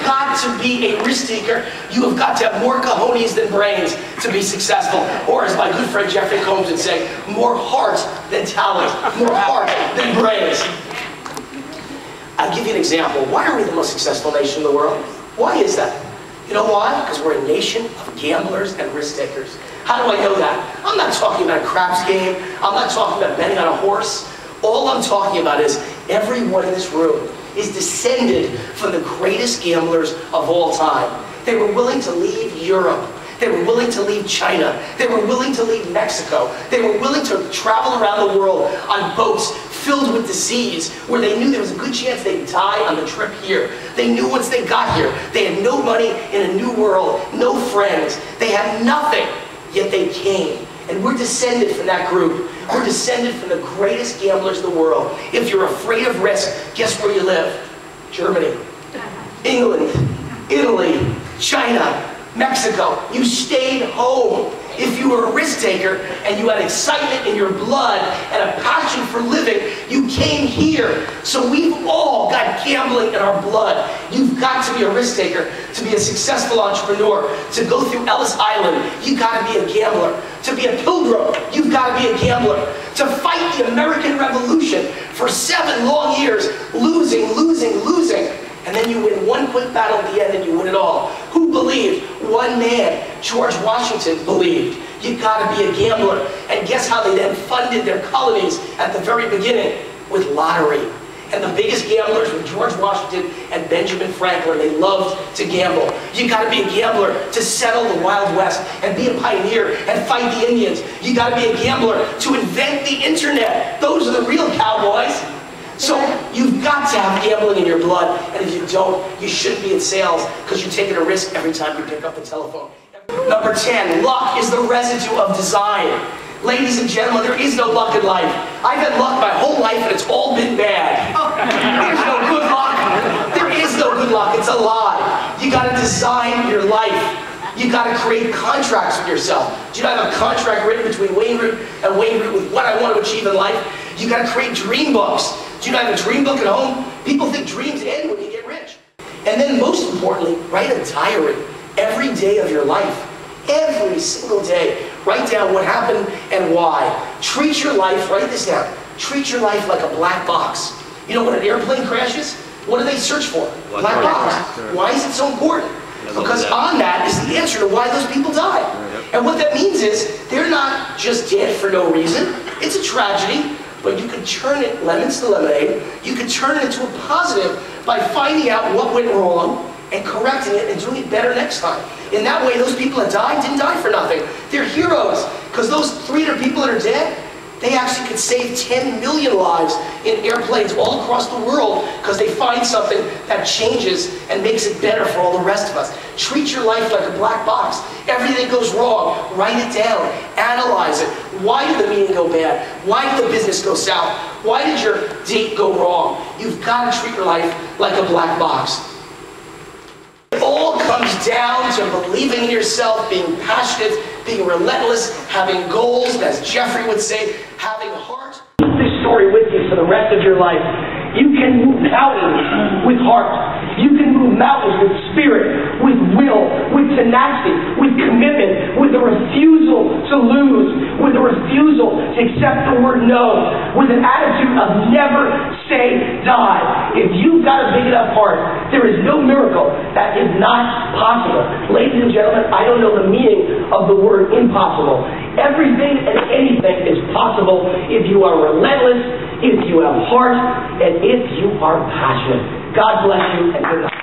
got to be a risk taker. You have got to have more cojones than brains to be successful. Or as my good friend Jeffrey Combs would say, more heart than talent, more heart than brains. I'll give you an example. Why are we the most successful nation in the world? Why is that? You know why? Because we're a nation of gamblers and risk takers. How do I know that? I'm not talking about a craps game. I'm not talking about betting on a horse. All I'm talking about is everyone in this room is descended from the greatest gamblers of all time. They were willing to leave Europe. They were willing to leave China. They were willing to leave Mexico. They were willing to travel around the world on boats filled with disease, where they knew there was a good chance they'd die on the trip here. They knew once they got here, they had no money in a new world, no friends. They had nothing, yet they came. And we're descended from that group. We're descended from the greatest gamblers in the world. If you're afraid of risk, guess where you live? Germany, England, Italy, China, Mexico. You stayed home. If you were a risk taker and you had excitement in your blood and a passion for living, you came here. So we've all got gambling in our blood. You've got to be a risk taker to be a successful entrepreneur. To go through Ellis Island, you've got to be a gambler. To be a pilgrim, you've got to be a gambler. To fight the American Revolution for 7 long years, losing, and then you win one quick battle at the end and you win it all. Who believed? One man, George Washington, believed. You've got to be a gambler. And guess how they then funded their colonies at the very beginning? With lottery. And the biggest gamblers were George Washington and Benjamin Franklin. They loved to gamble. You got to be a gambler to settle the Wild West and be a pioneer and fight the Indians. You got to be a gambler to invent the internet. Those are the real cowboys. So you've got to have gambling in your blood, and if you don't, you shouldn't be in sales because you're taking a risk every time you pick up the telephone. Number 10, luck is the residue of design. Ladies and gentlemen, there is no luck in life. I've had luck my whole life and it's all been bad. There's no good luck. There is no good luck. It's a lie. You got to design your life. You got to create contracts with yourself. Do you not have a contract written between Wayne Root and Wayne Root with what I want to achieve in life? You got to create dream books. Do you not have a dream book at home? People think dreams end when you get rich. And then most importantly, write a diary every day of your life. Every single day. Write down what happened and why. Treat your life, write this down, treat your life like a black box. You know, when an airplane crashes, what do they search for? Black box. Why is it so important? Because on that is the answer to why those people died. And what that means is, they're not just dead for no reason. It's a tragedy, but you can turn it, lemons to lemonade, you can turn it into a positive by finding out what went wrong and correcting it and doing it better next time. In that way, those people that died didn't die for nothing. They're heroes, because those 300 people that are dead, they actually could save 10 million lives in airplanes all across the world because they find something that changes and makes it better for all the rest of us. Treat your life like a black box. Everything goes wrong, write it down, analyze it. Why did the meeting go bad? Why did the business go south? Why did your date go wrong? You've got to treat your life like a black box. It all comes down to believing in yourself, being passionate, being relentless, having goals, and as Jeffrey would say, having a heart. Keep this story with you for the rest of your life. You can move mountains with heart. You can move mountains with spirit, with will, with tenacity, with commitment, with a refusal to lose, with a refusal to accept the word no, with an attitude of never say die. If you've got a big enough heart, there is no miracle that is not possible. Ladies and gentlemen, I don't know the meaning of the word impossible. Everything and anything is possible if you are relentless, if you have heart, and if you are passionate. God bless you and good night.